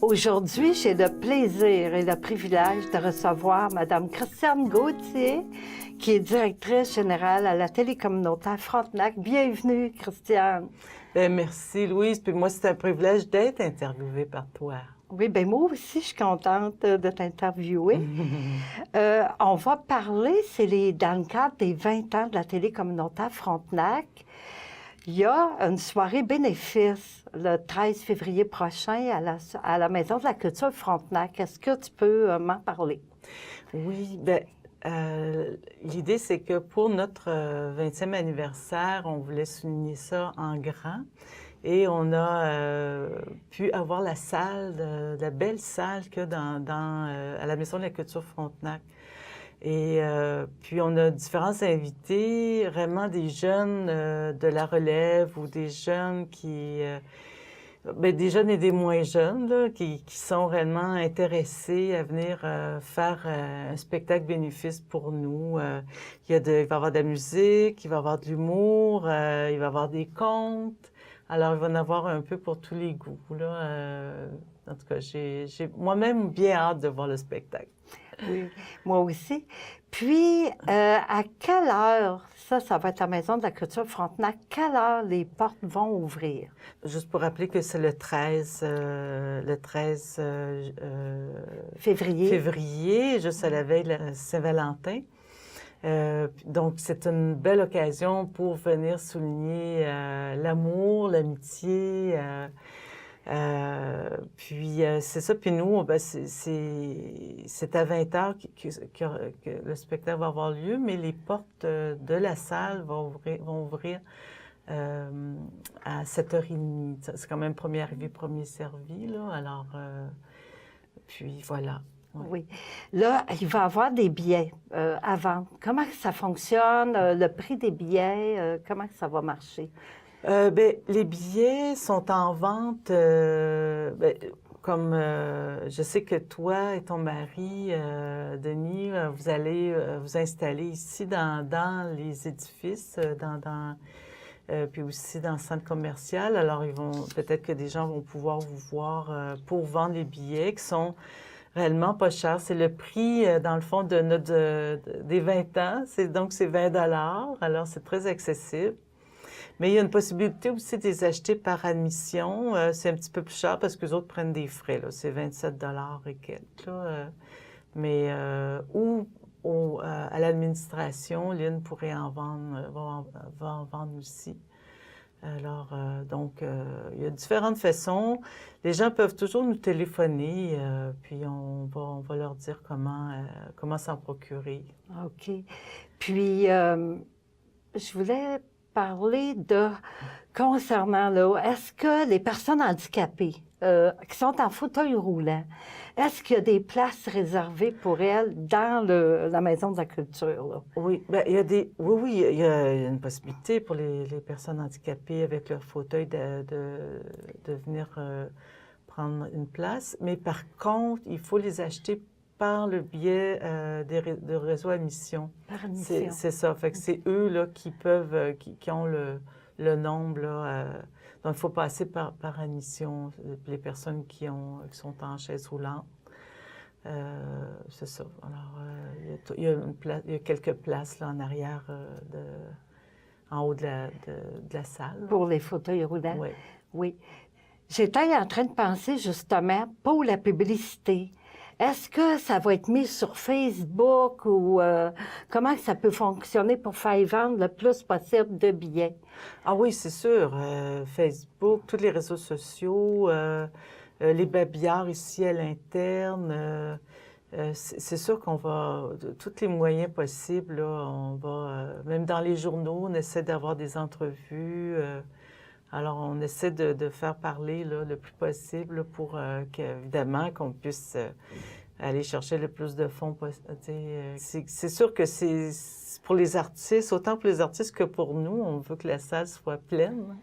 Aujourd'hui, j'ai le plaisir et le privilège de recevoir Mme Christiane Gauthier, qui est directrice générale à la télé communautaire Frontenac. Bienvenue, Christiane. Bien, merci, Louise. Puis moi, c'est un privilège d'être interviewée par toi. Oui, bien moi aussi, je suis contente de t'interviewer. On va parler, dans le cadre des 20 ans de la télé communautaire Frontenac. Il y a une soirée bénéfice le 13 février prochain à la Maison de la Culture Frontenac. Est-ce que tu peux m'en parler? Oui, bien, l'idée, c'est que pour notre 20e anniversaire, on voulait souligner ça en grand. Et on a pu avoir la salle, la belle salle qu'il y a à la Maison de la Culture Frontenac. Et puis, on a différents invités, vraiment des jeunes de la relève ou des jeunes des jeunes et des moins jeunes, là, qui sont réellement intéressés à venir faire un spectacle bénéfice pour nous. Il va y avoir de la musique, il va y avoir de l'humour, il va y avoir des contes. Alors, il va y en avoir un peu pour tous les goûts, là. En tout cas, j'ai moi-même bien hâte de voir le spectacle. Oui, moi aussi. Puis, à quelle heure, ça va être la Maison de la Culture Frontenac, quelle heure les portes vont ouvrir? Juste pour rappeler que c'est le 13 février, juste à la veille de la Saint-Valentin. Donc, c'est une belle occasion pour venir souligner l'amour, l'amitié. Puis, c'est ça. Puis nous, c'est à 20 heures que le spectacle va avoir lieu, mais les portes de la salle vont ouvrir à 7h30. C'est quand même premier arrivé, premier servi, là. Alors, puis voilà. Ouais. Oui. Là, il va y avoir des billets à vendre. Comment ça fonctionne? Le prix des billets, comment ça va marcher? Les billets sont en vente, comme je sais que toi et ton mari, Denis, vous allez vous installer ici dans les édifices, puis aussi dans le centre commercial. Alors, peut-être que des gens vont pouvoir vous voir pour vendre les billets qui sont réellement pas cher. C'est le prix, dans le fond, des 20 ans. Donc, c'est 20 $. Alors, c'est très accessible. Mais il y a une possibilité aussi de les acheter par admission. C'est un petit peu plus cher parce que les autres prennent des frais, là. C'est 27 $ et quelques, là. Mais, à l'administration, Lynn pourrait va en vendre aussi. Alors, donc, il y a différentes façons. Les gens peuvent toujours nous téléphoner, puis on va leur dire comment s'en procurer. OK. Puis, je voulais parler concernant, là, est-ce que les personnes handicapées qui sont en fauteuil roulant, est-ce qu'il y a des places réservées pour elles dans la Maison de la Culture, là? Oui, il y a il y a une possibilité pour les personnes handicapées avec leur fauteuil de venir prendre une place. Mais par contre, il faut les acheter par le biais de réseau admission. Par admission. C'est ça. Fait que c'est eux là, qui peuvent, qui ont le nombre. Là, donc, il faut passer par admission. Les personnes qui sont en chaise roulante. C'est ça. Alors, il y a quelques places là, en arrière, en haut de la salle. Pour les fauteuils roulants? Oui. Oui. J'étais en train de penser justement pour la publicité. Est-ce que ça va être mis sur Facebook ou comment ça peut fonctionner pour faire vendre le plus possible de billets? Ah oui, c'est sûr. Facebook, tous les réseaux sociaux, les babillards ici à l'interne. C'est sûr qu'on va, tous les moyens possibles, là, on va, même dans les journaux, on essaie d'avoir des entrevues. Alors, on essaie de faire parler là, le plus possible là, pour évidemment qu'on puisse aller chercher le plus de fonds possible. C'est sûr que c'est pour les artistes, autant pour les artistes que pour nous, on veut que la salle soit pleine.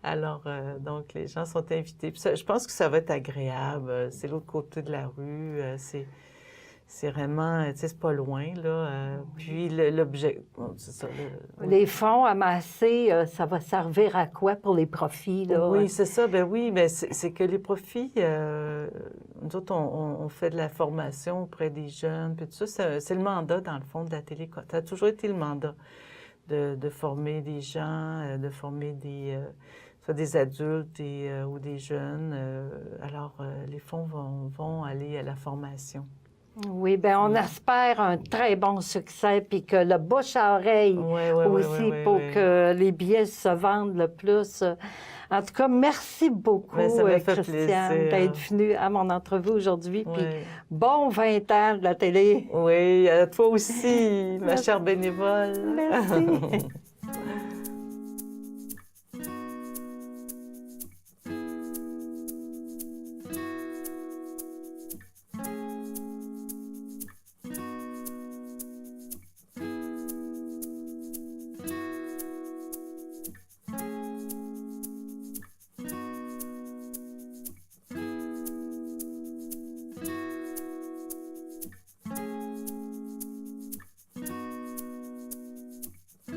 Alors, donc, les gens sont invités. Puis ça, je pense que ça va être agréable. C'est l'autre côté de la rue. c'est vraiment, tu sais, c'est pas loin, là. Puis l'objet, bon, c'est ça. Oui. Les fonds amassés, ça va servir à quoi pour les profits, là? Oui, c'est ça. Ben oui, mais c'est que les profits, nous autres, on fait de la formation auprès des jeunes, puis tout ça. C'est le mandat, dans le fond, de la télé. Ça a toujours été le mandat de former des gens, de former soit des adultes ou des jeunes. Alors, les fonds vont aller à la formation. Oui, bien, on espère un très bon succès, puis que le bouche à oreille aussi pour que les billets se vendent le plus. En tout cas, merci beaucoup, Ça m'a fait Christiane, d'être venue à mon entrevue aujourd'hui. Puis bon 20 ans de la télé. Oui, à toi aussi, ma chère bénévole. Merci.